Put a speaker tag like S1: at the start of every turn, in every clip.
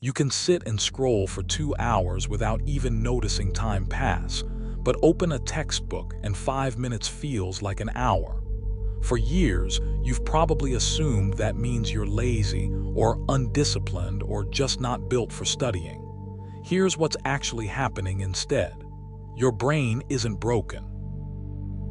S1: You can sit and scroll for 2 hours without even noticing time pass, but open a textbook and 5 minutes feels like an hour. For years, you've probably assumed that means you're lazy or undisciplined or just not built for studying. Here's what's actually happening instead. Your brain isn't broken.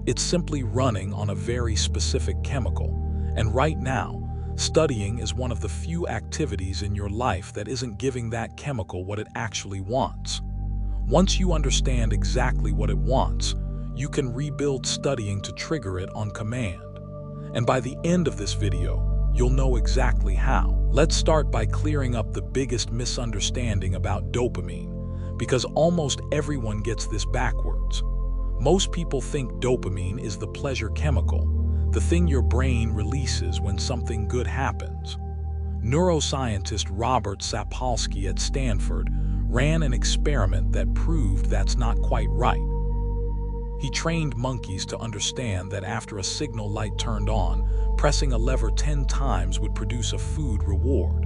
S1: It's simply running on a very specific chemical, and right now, studying is one of the few activities in your life that isn't giving that chemical what it actually wants. Once you understand exactly what it wants, you can rebuild studying to trigger it on command. And by the end of this video, you'll know exactly how. Let's start by clearing up the biggest misunderstanding about dopamine, because almost everyone gets this backwards. Most people think dopamine is the pleasure chemical, the thing your brain releases when something good happens. Neuroscientist Robert Sapolsky at Stanford ran an experiment that proved that's not quite right. He trained monkeys to understand that after a signal light turned on, pressing a lever 10 times would produce a food reward.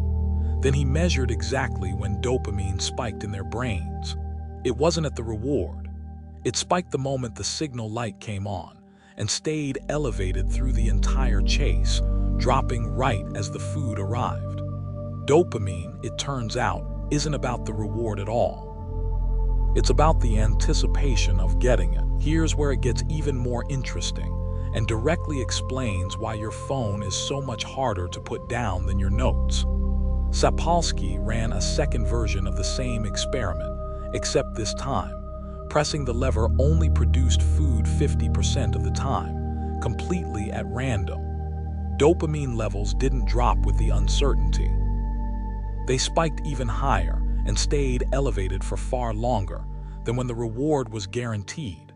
S1: Then he measured exactly when dopamine spiked in their brains. It wasn't at the reward. It spiked the moment the signal light came on, and stayed elevated through the entire chase, dropping right as the food arrived. Dopamine, it turns out, isn't about the reward at all. It's about the anticipation of getting it. Here's where it gets even more interesting, and directly explains why your phone is so much harder to put down than your notes. Sapolsky ran a second version of the same experiment, except this time, pressing the lever only produced food 50% of the time, completely at random. Dopamine levels didn't drop with the uncertainty. They spiked even higher and stayed elevated for far longer than when the reward was guaranteed.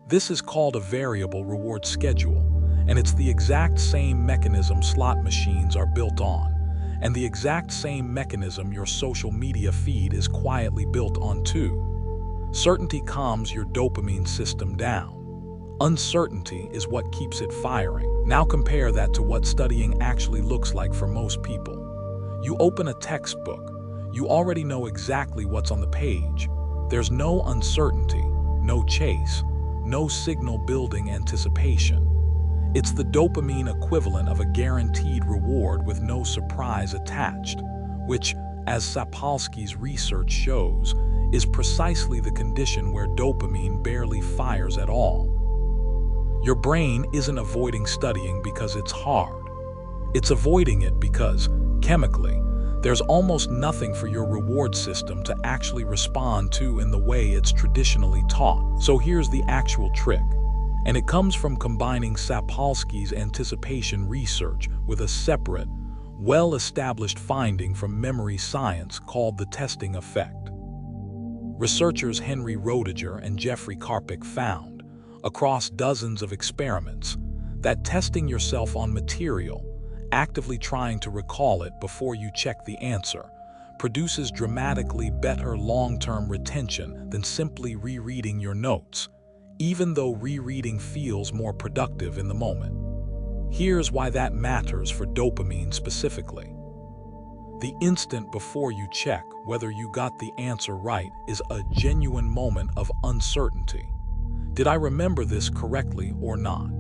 S1: This is called a variable reward schedule, and it's the exact same mechanism slot machines are built on, and the exact same mechanism your social media feed is quietly built on too. Certainty calms your dopamine system down. Uncertainty is what keeps it firing. Now compare that to what studying actually looks like for most people. You open a textbook. You already know exactly what's on the page. There's no uncertainty, no chase, no signal-building anticipation. It's the dopamine equivalent of a guaranteed reward with no surprise attached, which, as Sapolsky's research shows, is precisely the condition where dopamine barely fires at all. Your brain isn't avoiding studying because it's hard. It's avoiding it because, chemically, there's almost nothing for your reward system to actually respond to in the way it's traditionally taught. So here's the actual trick, and it comes from combining Sapolsky's anticipation research with a separate, well-established finding from memory science called the testing effect. Researchers Henry Roediger and Jeffrey Karpik found, across dozens of experiments, that testing yourself on material, actively trying to recall it before you check the answer, produces dramatically better long-term retention than simply rereading your notes, even though rereading feels more productive in the moment. Here's why that matters for dopamine specifically. The instant before you check whether you got the answer right is a genuine moment of uncertainty. Did I remember this correctly or not?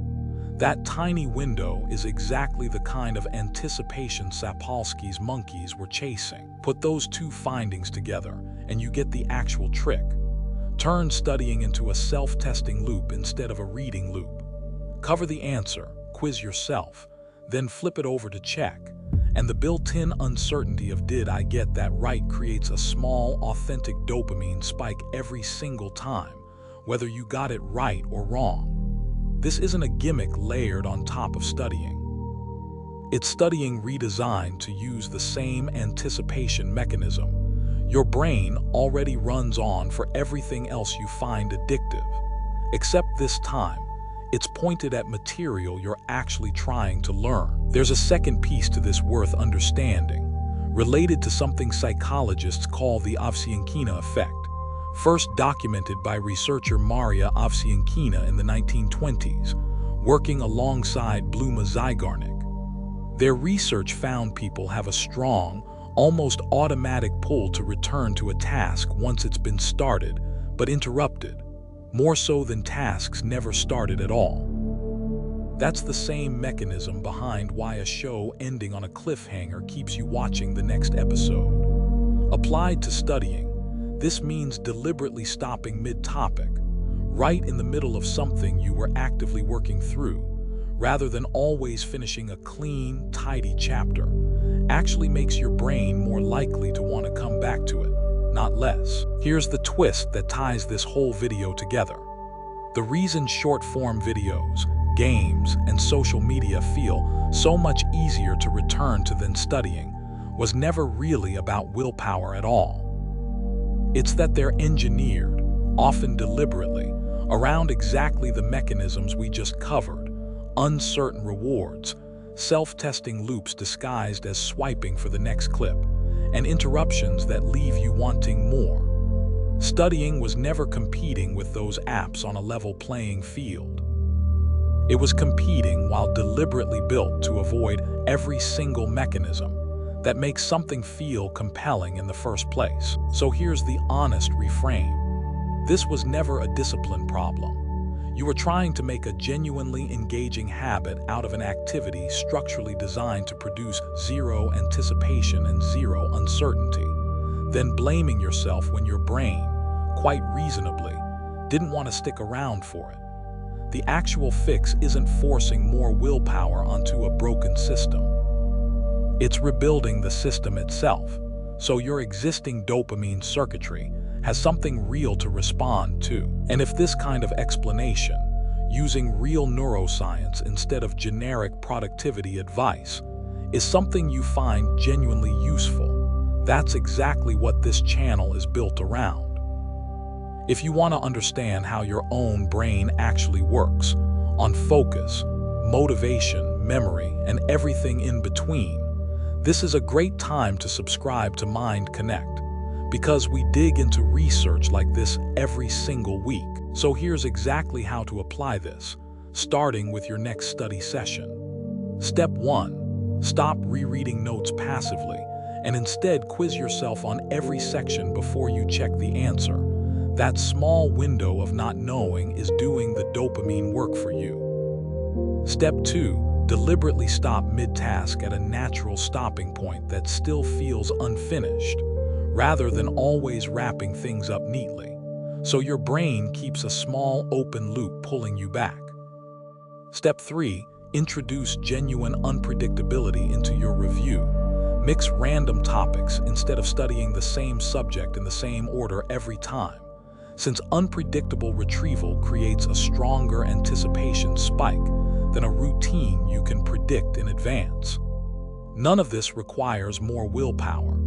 S1: That tiny window is exactly the kind of anticipation Sapolsky's monkeys were chasing. Put those two findings together, and you get the actual trick. Turn studying into a self-testing loop instead of a reading loop. Cover the answer, quiz yourself, then flip it over to check. And the built-in uncertainty of did I get that right creates a small, authentic dopamine spike every single time, whether you got it right or wrong. This isn't a gimmick layered on top of studying. It's studying redesigned to use the same anticipation mechanism. Your brain already runs on for everything else you find addictive, except this time, it's pointed at material you're actually trying to learn. There's a second piece to this worth understanding, related to something psychologists call the Ovsiankina effect, first documented by researcher Maria Ovsiankina in the 1920s, working alongside Bluma Zygarnik. Their research found people have a strong, almost automatic pull to return to a task once it's been started, but interrupted, more so than tasks never started at all. That's the same mechanism behind why a show ending on a cliffhanger keeps you watching the next episode. Applied to studying, this means deliberately stopping mid-topic, right in the middle of something you were actively working through, rather than always finishing a clean, tidy chapter, actually makes your brain more likely to want to come back to it, not less. Here's the twist that ties this whole video together. The reason short-form videos, games, and social media feel so much easier to return to than studying was never really about willpower at all. It's that they're engineered, often deliberately, around exactly the mechanisms we just covered: uncertain rewards, self-testing loops disguised as swiping for the next clip, and interruptions that leave you wanting more. Studying was never competing with those apps on a level playing field. It was competing while deliberately built to avoid every single mechanism that makes something feel compelling in the first place. So here's the honest reframe. This was never a discipline problem. You were trying to make a genuinely engaging habit out of an activity structurally designed to produce zero anticipation and zero uncertainty, then blaming yourself when your brain, quite reasonably, didn't want to stick around for it. The actual fix isn't forcing more willpower onto a broken system. It's rebuilding the system itself, so your existing dopamine circuitry has something real to respond to. And if this kind of explanation, using real neuroscience instead of generic productivity advice, is something you find genuinely useful, that's exactly what this channel is built around. If you want to understand how your own brain actually works, on focus, motivation, memory, and everything in between, this is a great time to subscribe to Mind Connect, because we dig into research like this every single week. So here's exactly how to apply this, starting with your next study session. Step 1. Stop rereading notes passively, and instead quiz yourself on every section before you check the answer. That small window of not knowing is doing the dopamine work for you. Step 2. Deliberately stop mid-task at a natural stopping point that still feels unfinished, rather than always wrapping things up neatly, so your brain keeps a small open loop pulling you back. Step 3. Introduce genuine unpredictability into your review. Mix random topics instead of studying the same subject in the same order every time, since unpredictable retrieval creates a stronger anticipation spike than a routine you can predict in advance. None of this requires more willpower.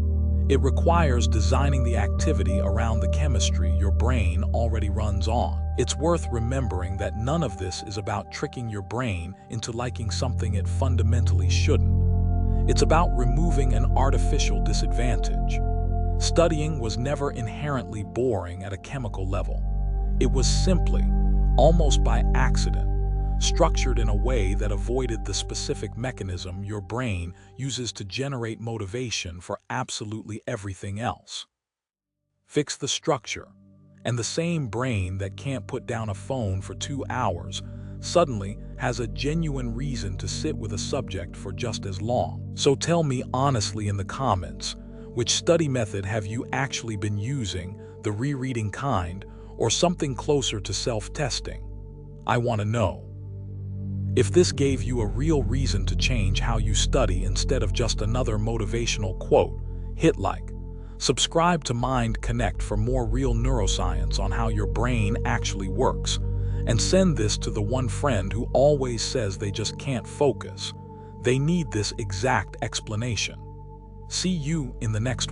S1: It requires designing the activity around the chemistry your brain already runs on. It's worth remembering that none of this is about tricking your brain into liking something it fundamentally shouldn't. It's about removing an artificial disadvantage. Studying was never inherently boring at a chemical level. It was simply, almost by accident, structured in a way that avoided the specific mechanism your brain uses to generate motivation for absolutely everything else. Fix the structure, and the same brain that can't put down a phone for 2 hours suddenly has a genuine reason to sit with a subject for just as long. So tell me honestly in the comments, which study method have you actually been using, the rereading kind, or something closer to self-testing? I want to know. If this gave you a real reason to change how you study instead of just another motivational quote, hit like. Subscribe to Mind Connect for more real neuroscience on how your brain actually works, and send this to the one friend who always says they just can't focus. They need this exact explanation. See you in the next one.